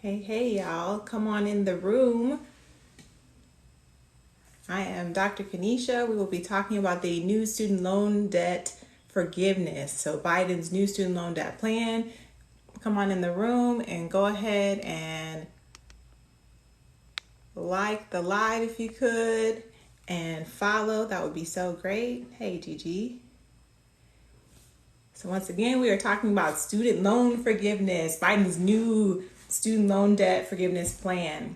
Hey, y'all. Come on in the room. I am Dr. Kanisha. We will be talking about the new student loan debt forgiveness. So, Biden's new student loan debt plan. Come on in the room and go ahead and like the live if you could and follow. That would be so great. Hey, Gigi. So, once again, we are talking about student loan forgiveness, Biden's new student loan debt forgiveness plan.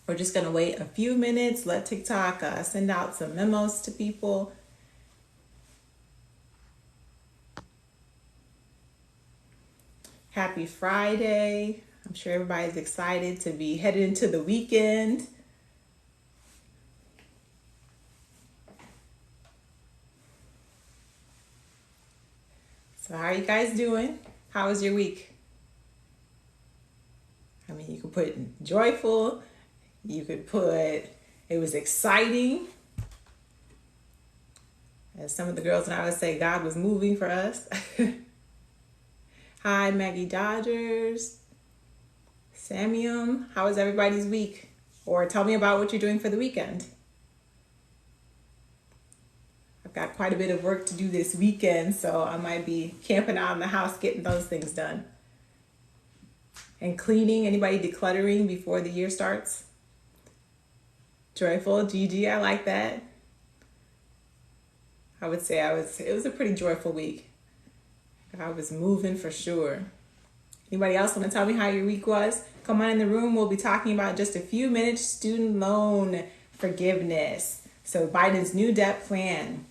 We're just going to wait a few minutes, let TikTok send out some memos to people. Happy Friday. I'm sure everybody's excited to be headed into the weekend. So how are you guys doing? How was your week? I mean, you could put joyful. You could put it was exciting. As some of the girls and I would say, God was moving for us. Hi, Maggie Dodgers. Samium, how was everybody's week? Or tell me about what you're doing for the weekend. I've got quite a bit of work to do this weekend, so I might be camping out in the house getting those things done. And cleaning, anybody decluttering before the year starts? Joyful, Gigi, I like that. I would say it was a pretty joyful week. I was moving for sure. Anybody else want to tell me how your week was? Come on in the room. We'll be talking about just a few minutes student loan forgiveness. So Biden's new debt plan.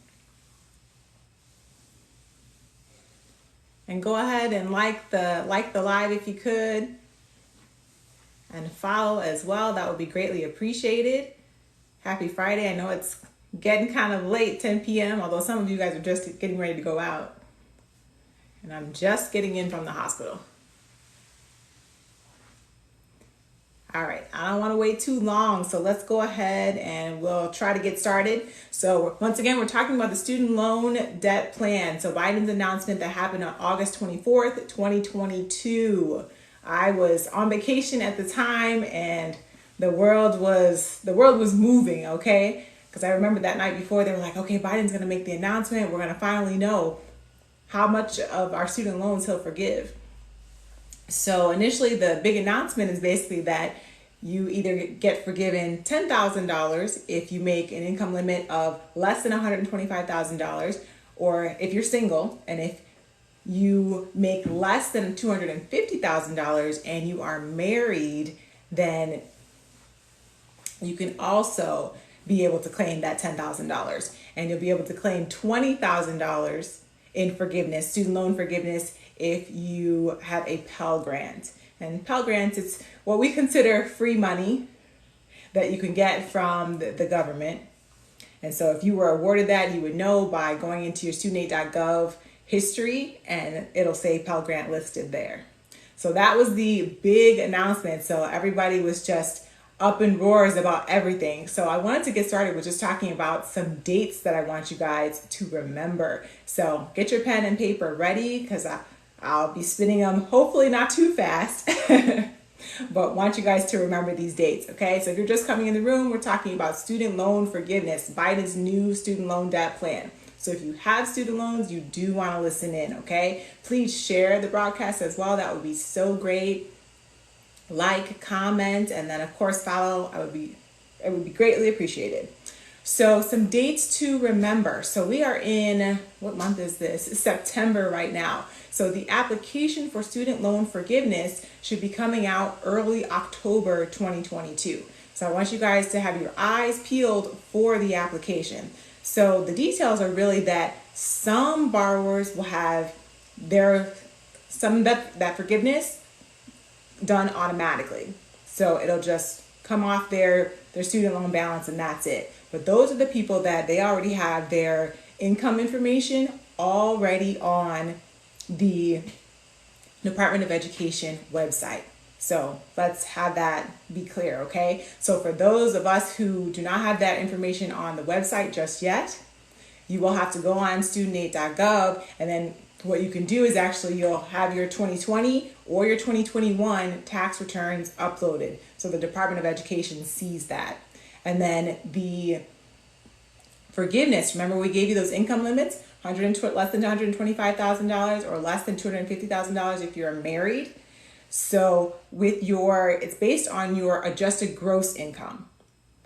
And go ahead and like the live if you could. And follow as well. That would be greatly appreciated. Happy Friday. I know it's getting kind of late, 10 p.m., although some of you guys are just getting ready to go out. And I'm just getting in from the hospital. All right, I don't want to wait too long, so let's go ahead and we'll try to get started. So once again, we're talking about the student loan debt plan. So Biden's announcement that happened on August 24th, 2022. I was on vacation at the time and the world was moving, okay? Because I remember that night before they were like, okay, Biden's going to make the announcement. We're going to finally know how much of our student loans he'll forgive. So initially the big announcement is basically that you either get forgiven $10,000 if you make an income limit of less than $125,000, or if you're single, and if you make less than $250,000 and you are married, then you can also be able to claim that $10,000, and you'll be able to claim $20,000 in forgiveness, student loan forgiveness, if you have a Pell Grant. And Pell Grants, it's what we consider free money that you can get from the government. And so if you were awarded that, you would know by going into your studentaid.gov history, and it'll say Pell Grant listed there. So that was the big announcement. So everybody was just up in roars about everything. So I wanted to get started with just talking about some dates that I want you guys to remember. So get your pen and paper ready, because I'll be spinning them, hopefully not too fast, but want you guys to remember these dates, okay? So if you're just coming in the room, we're talking about student loan forgiveness, Biden's new student loan debt plan. So if you have student loans, you do want to listen in, okay? Please share the broadcast as well. That would be so great. Like, comment, and then of course follow. It would be greatly appreciated. So some dates to remember. So we are in, what month is this? It's September right now. So the application for student loan forgiveness should be coming out early October 2022. So I want you guys to have your eyes peeled for the application. So the details are really that some borrowers will have that forgiveness done automatically. So it'll just come off their student loan balance and that's it. But those are the people that they already have their income information already on the Department of Education website. So let's have that be clear, okay? So for those of us who do not have that information on the website just yet, you will have to go on studentaid.gov and then what you can do is actually you'll have your 2020 or your 2021 tax returns uploaded. So the Department of Education sees that. And then the forgiveness, remember we gave you those income limits, less than $125,000 or less than $250,000 if you're married. So with it's based on your adjusted gross income,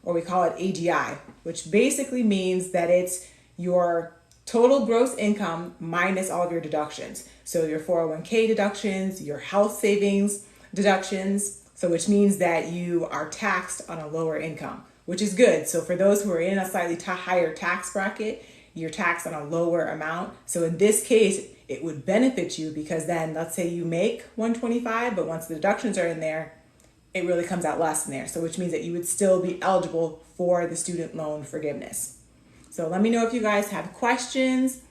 or we call it AGI, which basically means that it's your total gross income minus all of your deductions. So your 401k deductions, your health savings deductions, so which means that you are taxed on a lower income, which is good. So for those who are in a slightly higher tax bracket, you're taxed on a lower amount. So in this case, it would benefit you because then let's say you make 125, but once the deductions are in there, it really comes out less than there. So which means that you would still be eligible for the student loan forgiveness. So let me know if you guys have questions.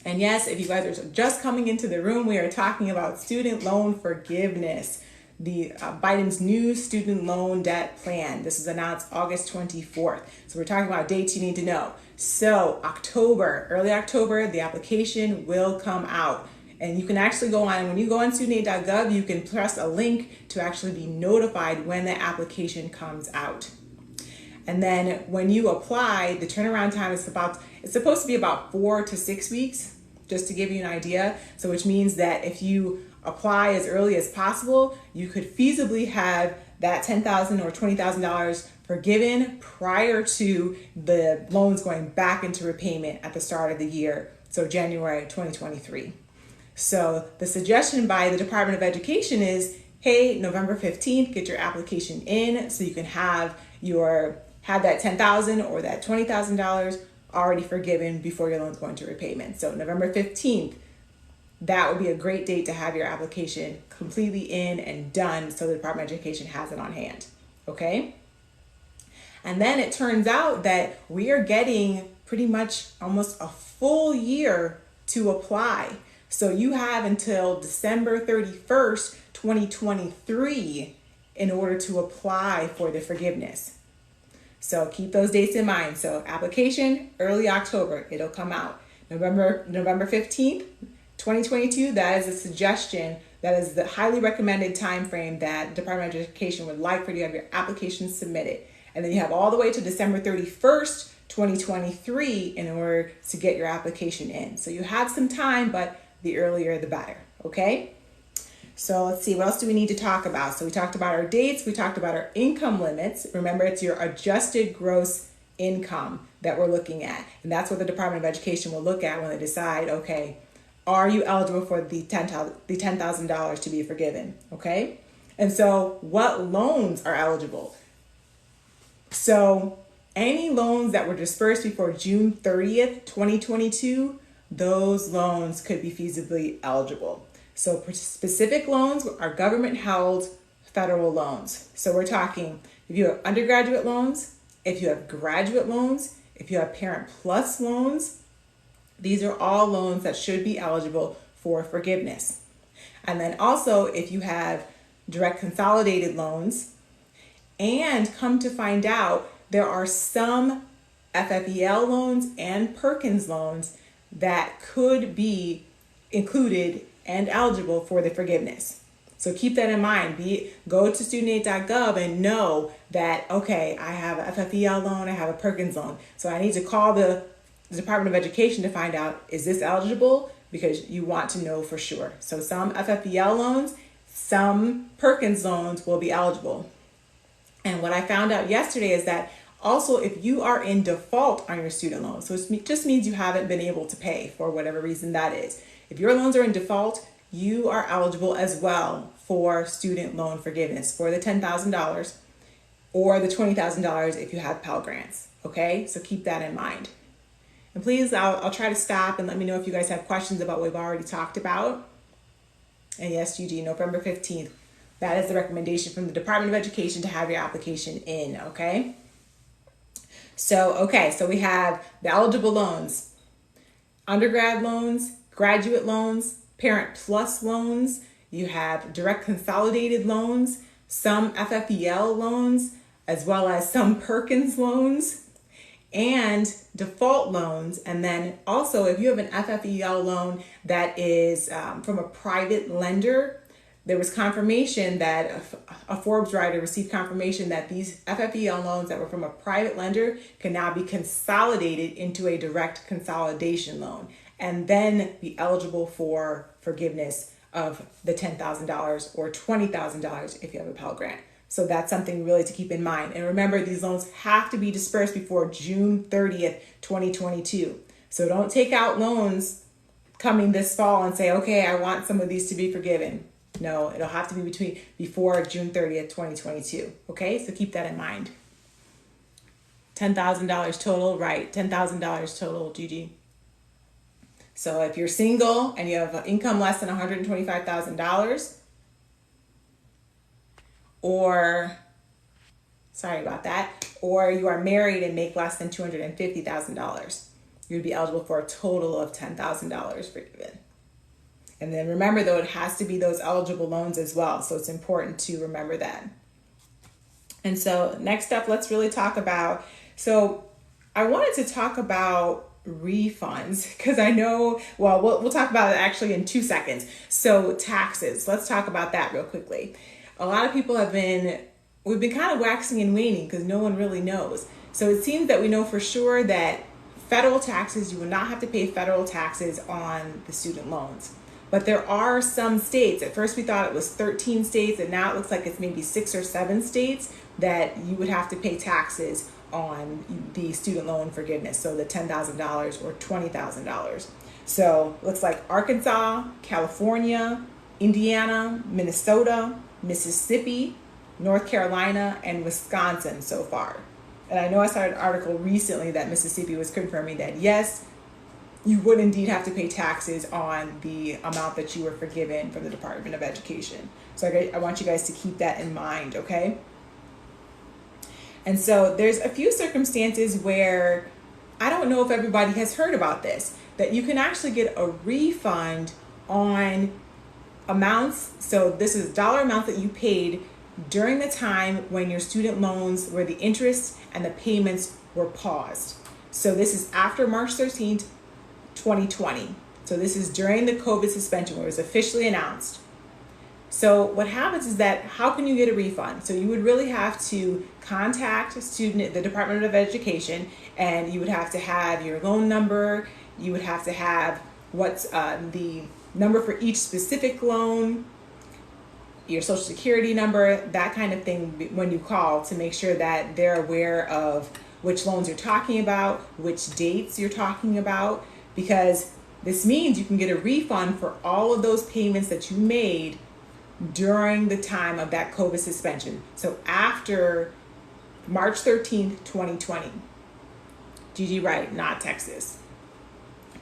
And yes, if you guys are just coming into the room, we are talking about student loan forgiveness, the Biden's new student loan debt plan. This was announced August 24th. So we're talking about dates you need to know. So early October, the application will come out. And you can actually go on, when you go on studentaid.gov, you can press a link to actually be notified when the application comes out. And then when you apply, the turnaround time is it's supposed to be about 4 to 6 weeks, just to give you an idea. So which means that if you apply as early as possible, you could feasibly have that $10,000 or $20,000 forgiven prior to the loans going back into repayment at the start of the year, so January 2023. So the suggestion by the Department of Education is, hey, November 15th, get your application in so you can have that $10,000 or that $20,000 already forgiven before your loan's going to repayment. So November 15th, that would be a great date to have your application completely in and done so the Department of Education has it on hand, okay? And then it turns out that we are getting pretty much almost a full year to apply. So you have until December 31st, 2023 in order to apply for the forgiveness. So keep those dates in mind. So application, early October, it'll come out. November 15th, 2022, that is a suggestion. That is the highly recommended time frame that Department of Education would like for you to have your application submitted. And then you have all the way to December 31st, 2023 in order to get your application in. So you have some time, but the earlier the better, okay? So let's see, what else do we need to talk about? So we talked about our dates, we talked about our income limits. Remember, it's your adjusted gross income that we're looking at. And that's what the Department of Education will look at when they decide, okay, are you eligible for the $10,000 to be forgiven, okay? And so what loans are eligible? So any loans that were dispersed before June 30th, 2022, those loans could be feasibly eligible. So specific loans are government held federal loans. So we're talking if you have undergraduate loans, if you have graduate loans, if you have Parent Plus loans, these are all loans that should be eligible for forgiveness. And then also if you have direct consolidated loans, and come to find out there are some FFEL loans and Perkins loans that could be included and eligible for the forgiveness. So keep that in mind. Go to studentaid.gov and know that, okay, I have a FFEL loan, I have a Perkins loan. So I need to call the Department of Education to find out, is this eligible? Because you want to know for sure. So some FFEL loans, some Perkins loans will be eligible. And what I found out yesterday is that also if you are in default on your student loan, so it just means you haven't been able to pay for whatever reason that is. If your loans are in default, you are eligible as well for student loan forgiveness for the $10,000 or the $20,000 if you have Pell Grants, okay? So keep that in mind. And please, I'll try to stop and let me know if you guys have questions about what we've already talked about. And yes, Eugene, November 15th, that is the recommendation from the Department of Education to have your application in, okay? So we have the eligible loans, undergrad loans, graduate loans, Parent Plus loans, you have direct consolidated loans, some FFEL loans, as well as some Perkins loans. and default loans. And then also, if you have an FFEL loan that is from a private lender, there was confirmation that a Forbes writer received confirmation that these FFEL loans that were from a private lender can now be consolidated into a direct consolidation loan and then be eligible for forgiveness of the $10,000 or $20,000 if you have a Pell Grant. So that's something really to keep in mind. And remember, these loans have to be dispersed before June 30th, 2022. So don't take out loans coming this fall and say, okay, I want some of these to be forgiven. No, it'll have to be before June 30th, 2022. Okay, so keep that in mind. $10,000 total, right? $10,000 total, Gigi. So if you're single and you have an income less than $125,000, or you are married and make less than $250,000, you'd be eligible for a total of $10,000 forgiven. And then remember, though, it has to be those eligible loans as well. So it's important to remember that. And so next up, let's really talk about, so I wanted to talk about refunds because I know, well, we'll talk about it actually in 2 seconds. So taxes, let's talk about that real quickly. A lot of people we've been kind of waxing and waning because no one really knows. So it seems that we know for sure that federal taxes, you will not have to pay federal taxes on the student loans. But there are some states, at first we thought it was 13 states, and now it looks like it's maybe 6 or 7 states that you would have to pay taxes on the student loan forgiveness, so the $10,000 or $20,000. So it looks like Arkansas, California, Indiana, Minnesota, Mississippi, North Carolina, and Wisconsin so far. And I know I saw an article recently that Mississippi was confirming that yes, you would indeed have to pay taxes on the amount that you were forgiven from the Department of Education. So I want you guys to keep that in mind, okay? And so there's a few circumstances where I don't know if everybody has heard about this, that you can actually get a refund on amounts. So this is dollar amounts that you paid during the time when your student loans, where the interest and the payments were paused. So this is after March 13th, 2020. So this is during the COVID suspension where it was officially announced. So what happens is that how can you get a refund? So you would really have to contact the Department of Education, and you would have to have your loan number. You would have to have what's the number for each specific loan, your social security number, that kind of thing when you call to make sure that they're aware of which loans you're talking about, which dates you're talking about, because this means you can get a refund for all of those payments that you made during the time of that COVID suspension. So after March 13th, 2020. Gigi, right, not Texas.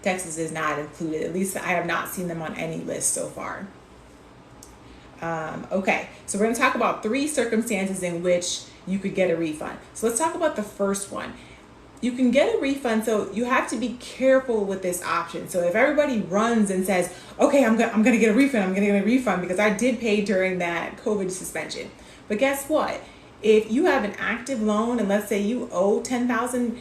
Texas is not included. At least I have not seen them on any list so far. Okay, so we're going to talk about 3 circumstances in which you could get a refund. So let's talk about the first one. You can get a refund, so you have to be careful with this option. So if everybody runs and says, okay, I'm going to get a refund, I'm going to get a refund because I did pay during that COVID suspension. But guess what? If you have an active loan and let's say you owe $10,000,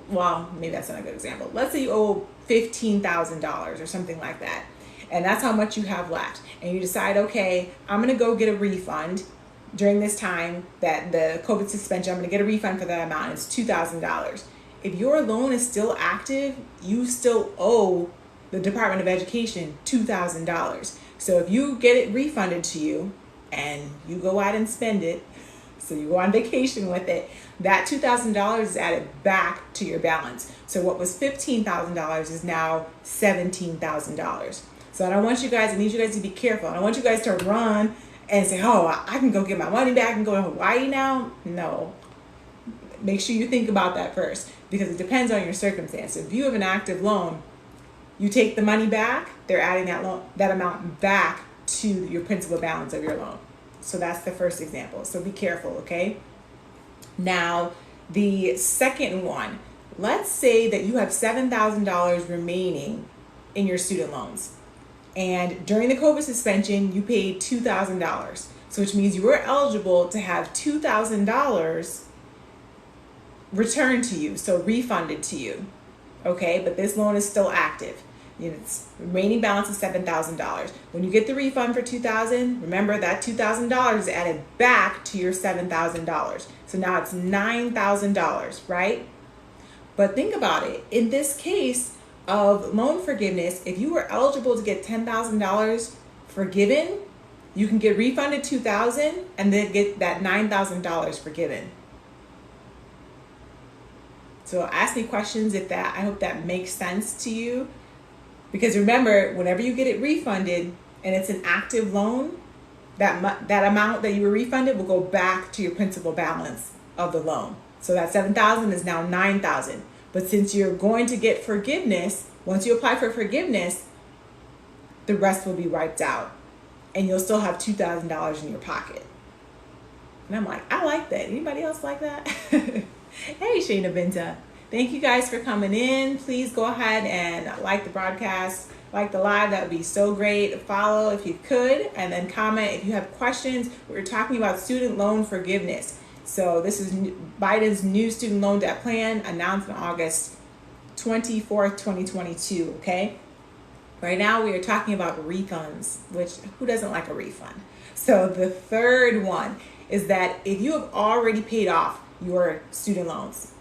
well, maybe that's not a good example. Let's say you owe $15,000 or something like that. And that's how much you have left. And you decide, okay, I'm going to go get a refund during this time that the COVID suspension, I'm going to get a refund for that amount. It's $2,000. If your loan is still active, you still owe the Department of Education $2,000. So if you get it refunded to you and you go out and spend it, so you go on vacation with it, that $2,000 is added back to your balance. So what was $15,000 is now $17,000. So I need you guys to be careful. I don't want you guys to run and say, oh, I can go get my money back and go to Hawaii now. No. Make sure you think about that first, because it depends on your circumstance. If you have an active loan, you take the money back, they're adding that amount back to your principal balance of your loan. So that's the first example. So be careful, okay? Now, the second one, let's say that you have $7,000 remaining in your student loans. And during the COVID suspension, you paid $2,000. So which means you were eligible to have $2,000 returned to you, so refunded to you. Okay, but this loan is still active. Its remaining balance is $7,000. When you get the refund for $2,000, remember that $2,000 is added back to your $7,000. So now it's $9,000, right? But think about it. In this case of loan forgiveness, if you were eligible to get $10,000 forgiven, you can get refunded $2,000 and then get that $9,000 forgiven. So ask me questions if that, I hope that makes sense to you. Because remember, whenever you get it refunded and it's an active loan, that amount that you were refunded will go back to your principal balance of the loan. So that $7,000 is now $9,000. But since you're going to get forgiveness, once you apply for forgiveness, the rest will be wiped out. And you'll still have $2,000 in your pocket. And I'm like, I like that. Anybody else like that? Hey, Shayna Binta. Thank you guys for coming in. Please go ahead and like the broadcast, like the live. That would be so great. Follow if you could, and then comment if you have questions. We're talking about student loan forgiveness. So this is Biden's new student loan debt plan announced on August 24th, 2022, okay? Right now we are talking about refunds, which who doesn't like a refund? So the third one is that if you have already paid off your student loans,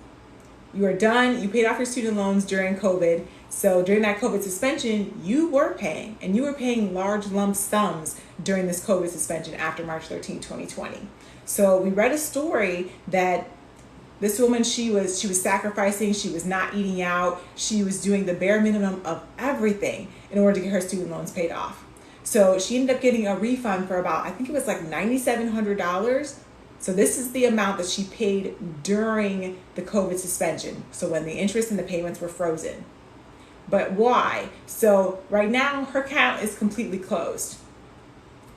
you are done, you paid off your student loans during COVID. So during that COVID suspension, you were paying, and you were paying large lump sums during this COVID suspension after March 13, 2020. So we read a story that this woman, she was sacrificing, she was not eating out, she was doing the bare minimum of everything in order to get her student loans paid off. So she ended up getting a refund for about, I think it was like $9,700. So this is the amount that she paid during the COVID suspension. So when the interest and the payments were frozen. But why? So right now her account is completely closed.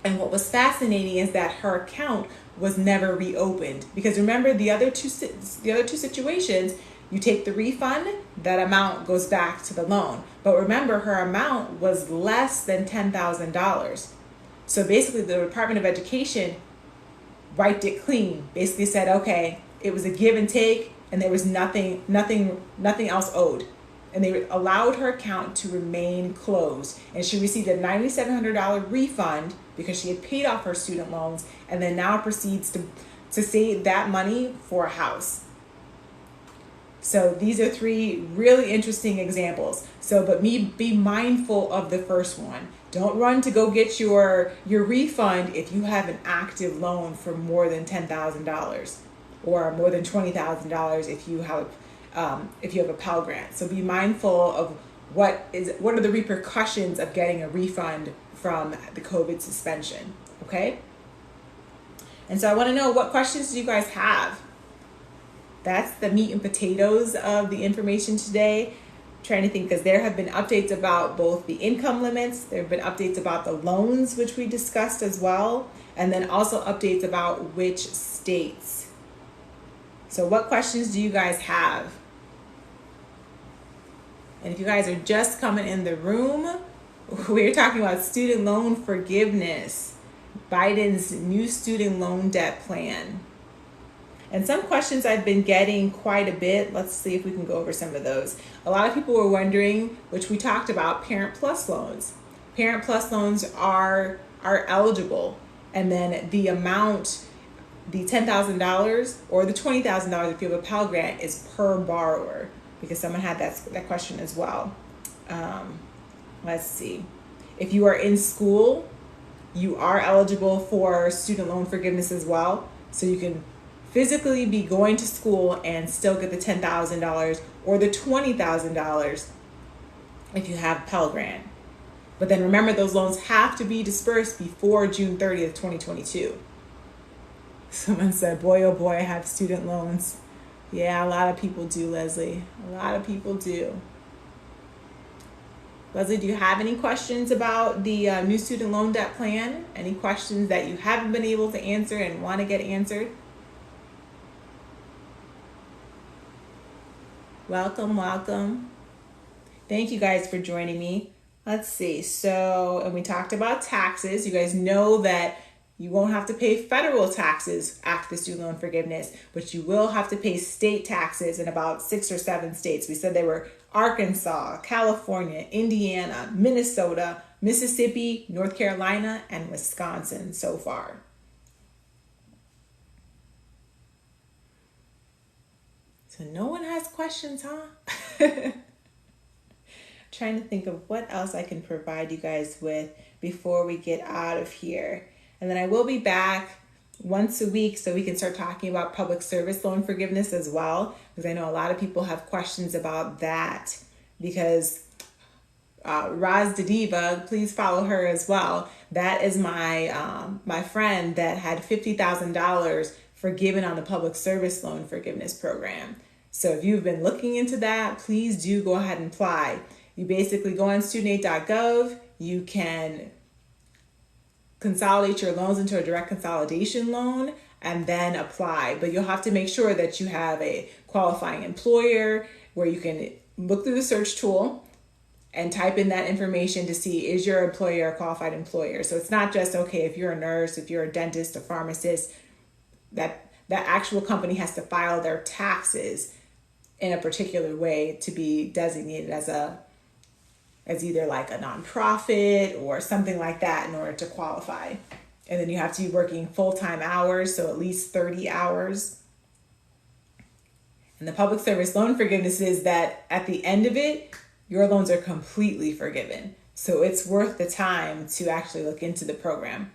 And what was fascinating is that her account was never reopened. Because remember the other two situations, you take the refund, that amount goes back to the loan. But remember, her amount was less than $10,000. So basically the Department of Education wiped it clean, basically said, okay, it was a give and take and there was nothing else owed. And they allowed her account to remain closed. And she received a $9,700 refund because she had paid off her student loans and then now proceeds to save that money for a house. So these are three really interesting examples. So, but be mindful of the first one. Don't run to go get your refund if you have an active loan for more than $10,000 or more than $20,000 if you have a Pell Grant. So be mindful of what are the repercussions of getting a refund from the COVID suspension, okay? And so I want to know, what questions do you guys have? That's the meat and potatoes of the information today. I'm trying to think, because there have been updates about both the income limits, there have been updates about the loans, which we discussed as well, and then also updates about which states. So what questions do you guys have? And if you guys are just coming in the room, we're talking about student loan forgiveness, Biden's new student loan debt plan. And some questions I've been getting quite a bit. Let's see if we can go over some of those. A lot of people were wondering, which we talked about, Parent Plus loans. Parent Plus loans are eligible. And then the amount, the $10,000 or the $20,000 if you have a Pell Grant, is per borrower, because someone had that question as well. Let's see. If you are in school, you are eligible for student loan forgiveness as well. So you can physically be going to school and still get the $10,000 or the $20,000 if you have Pell Grant. But then remember, those loans have to be dispersed before June 30th, 2022. Someone said, boy, oh boy, I have student loans. Yeah, a lot of people do, Leslie. A lot of people do. Leslie, do you have any questions about the new student loan debt plan? Any questions that you haven't been able to answer and want to get answered? Welcome, welcome. Thank you guys for joining me. Let's see. So, and we talked about taxes. You guys know that You won't have to pay federal taxes after the student loan forgiveness, but you will have to pay state taxes in about 6 or 7 states. We said they were Arkansas, California, Indiana, Minnesota, Mississippi, North Carolina, and Wisconsin so far. So no one has questions, huh? Trying to think of what else I can provide you guys with before we get out of here. And then I will be back once a week so we can start talking about public service loan forgiveness as well, because I know a lot of people have questions about that. Because Roz Diva, please follow her as well. That is my friend that had $50,000 forgiven on the public service loan forgiveness program. So if you've been looking into that, please do go ahead and apply. You basically go on studentaid.gov. You can consolidate your loans into a direct consolidation loan and then apply. But you'll have to make sure that you have a qualifying employer where you can look through the search tool and type in that information to see, is your employer a qualified employer? So it's not just, okay, if you're a nurse, if you're a dentist, a pharmacist, that actual company has to file their taxes in a particular way to be designated as either like a nonprofit or something like that in order to qualify. And then you have to be working full-time hours, so at least 30 hours. And the public service loan forgiveness is that at the end of it, your loans are completely forgiven. So it's worth the time to actually look into the program.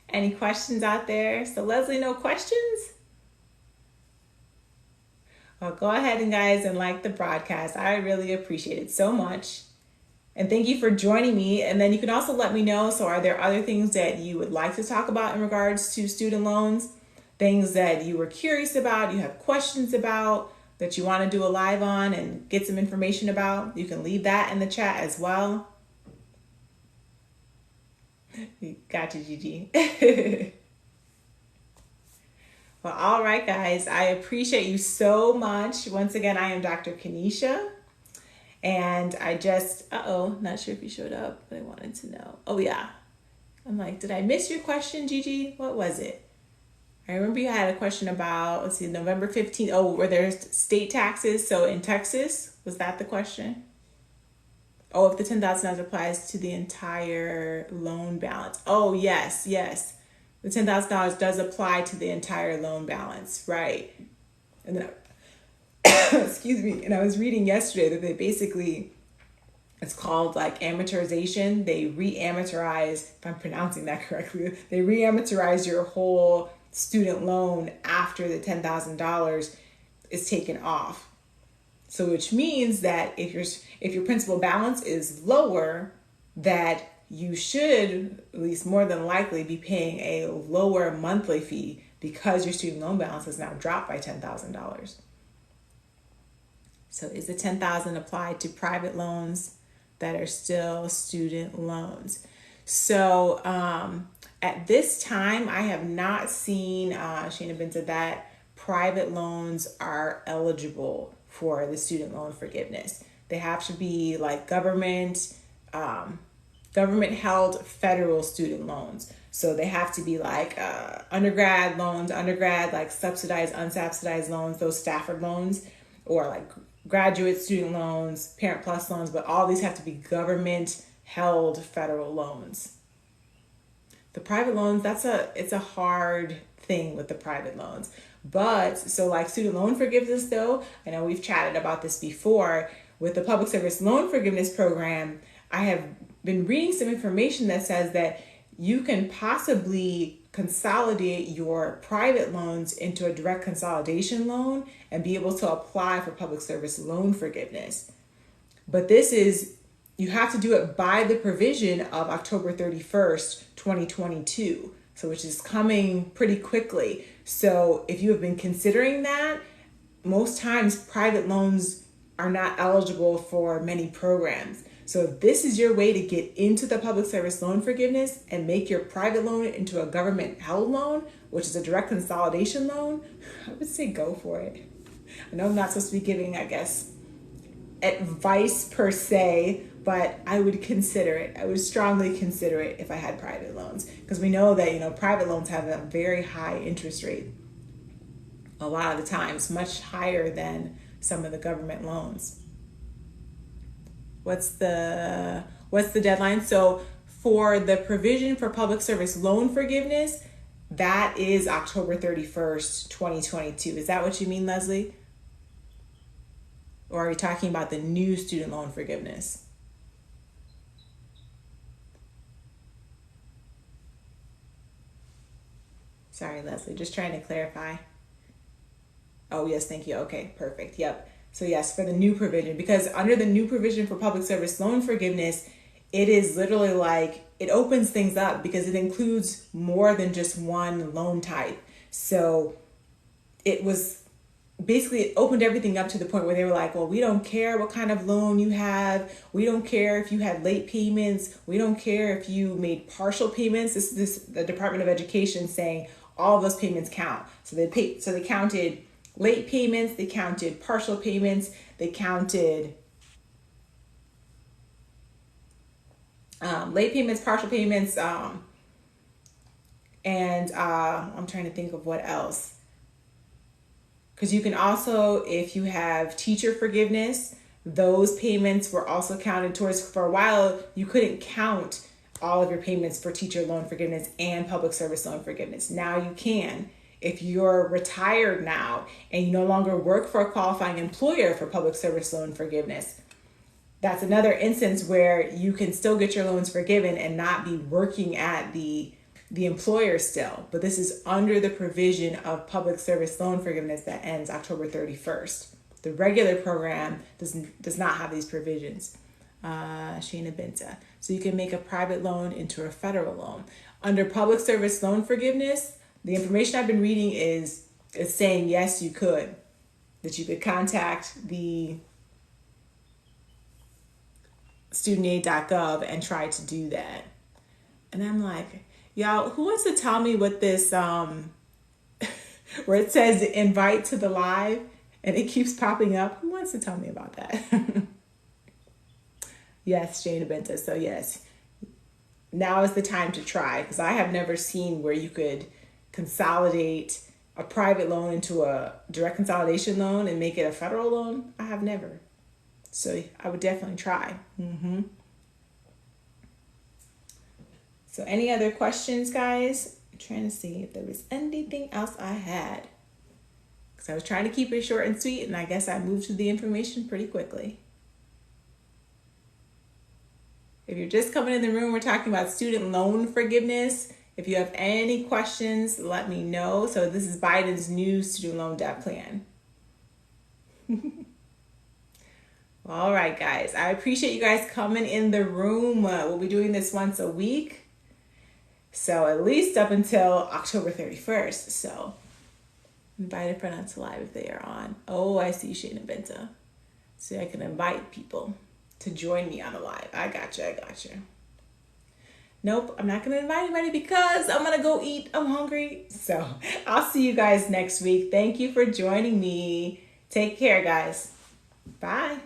Any questions out there? So Leslie, no questions? Well, go ahead and guys and like the broadcast. I really appreciate it so much. And thank you for joining me. And then you can also let me know. So are there other things that you would like to talk about in regards to student loans? Things that you were curious about, you have questions about, that you want to do a live on and get some information about? You can leave that in the chat as well. Gotcha, Gigi. Well, all right, guys. I appreciate you so much. Once again, I am Dr. Kanisha. And I just, not sure if you showed up, but I wanted to know. Oh, yeah. I'm like, did I miss your question, Gigi? What was it? I remember you had a question about, let's see, November 15th. Oh, were there state taxes? So in Texas, was that the question? Oh, if the $10,000 applies to the entire loan balance. Oh, yes. The $10,000 does apply to the entire loan balance, right? And then, excuse me, and I was reading yesterday that they basically, it's called like amortization. They re-amortize, if I'm pronouncing that correctly, they re-amortize your whole student loan after the $10,000 is taken off. So which means that if your principal balance is lower, that you should, at least more than likely, be paying a lower monthly fee because your student loan balance has now dropped by $10,000. So is the $10,000 applied to private loans that are still student loans? So at this time, I have not seen, Shana Bin said that private loans are eligible for the student loan forgiveness. They have to be like government held federal student loans. So they have to be like undergrad loans, like subsidized, unsubsidized loans, those Stafford loans, or like graduate student loans, Parent Plus loans, but all these have to be government held federal loans. The private loans, it's a hard thing with the private loans. But so like student loan forgiveness though, I know we've chatted about this before, with the public service loan forgiveness program, I have been reading some information that says that you can possibly consolidate your private loans into a direct consolidation loan and be able to apply for public service loan forgiveness. But you have to do it by the provision of October 31st, 2022. So which is coming pretty quickly. So if you have been considering that, most times private loans are not eligible for many programs. So if this is your way to get into the public service loan forgiveness and make your private loan into a government held loan, which is a direct consolidation loan, I would say go for it. I know I'm not supposed to be giving, I guess, advice per se, but I would consider it. I would strongly consider it if I had private loans, because we know that, you know, private loans have a very high interest rate. A lot of the times, much higher than some of the government loans. What's the deadline? So for the provision for public service loan forgiveness, that is October 31st, 2022. Is that what you mean, Leslie? Or are you talking about the new student loan forgiveness? Sorry, Leslie, just trying to clarify. Oh, yes, thank you. Okay, perfect. Yep. So yes, for the new provision, because under the new provision for public service loan forgiveness, it is literally like, it opens things up because it includes more than just one loan type. So it was basically, it opened everything up to the point where they were like, well, we don't care what kind of loan you have. We don't care if you had late payments. We don't care if you made partial payments. This is the Department of Education saying all of those payments count. So they counted late payments, they counted partial payments, they counted late payments, partial payments, and I'm trying to think of what else. Because you can also, if you have teacher forgiveness, those payments were also counted towards. For a while, you couldn't count all of your payments for teacher loan forgiveness and public service loan forgiveness. Now you can. If you're retired now and you no longer work for a qualifying employer for public service loan forgiveness, that's another instance where you can still get your loans forgiven and not be working at the employer still. But this is under the provision of public service loan forgiveness that ends October 31st. The regular program does not have these provisions. Shayna Binta. So you can make a private loan into a federal loan. Under public service loan forgiveness, the information I've been reading is saying yes, you could. That you could contact the studentaid.gov and try to do that. And I'm like, y'all, who wants to tell me what this, where it says invite to the live and it keeps popping up? Who wants to tell me about that? Yes, Shayna Benta. So yes, now is the time to try, because I have never seen where you could consolidate a private loan into a direct consolidation loan and make it a federal loan. I have never. So I would definitely try. So any other questions, guys? I'm trying to see if there was anything else I had, because I was trying to keep it short and sweet, and I guess I moved to the information pretty quickly. If you're just coming in the room, we're talking about student loan forgiveness. If you have any questions, let me know. So this is Biden's new student loan debt plan. All right, guys. I appreciate you guys coming in the room. We'll be doing this once a week. So at least up until October 31st. So invite a friend onto live if they are on. Oh, I see Shayna Benta. So I can invite people to join me on the live. I got you. Nope, I'm not going to invite anybody because I'm going to go eat. I'm hungry. So I'll see you guys next week. Thank you for joining me. Take care, guys. Bye.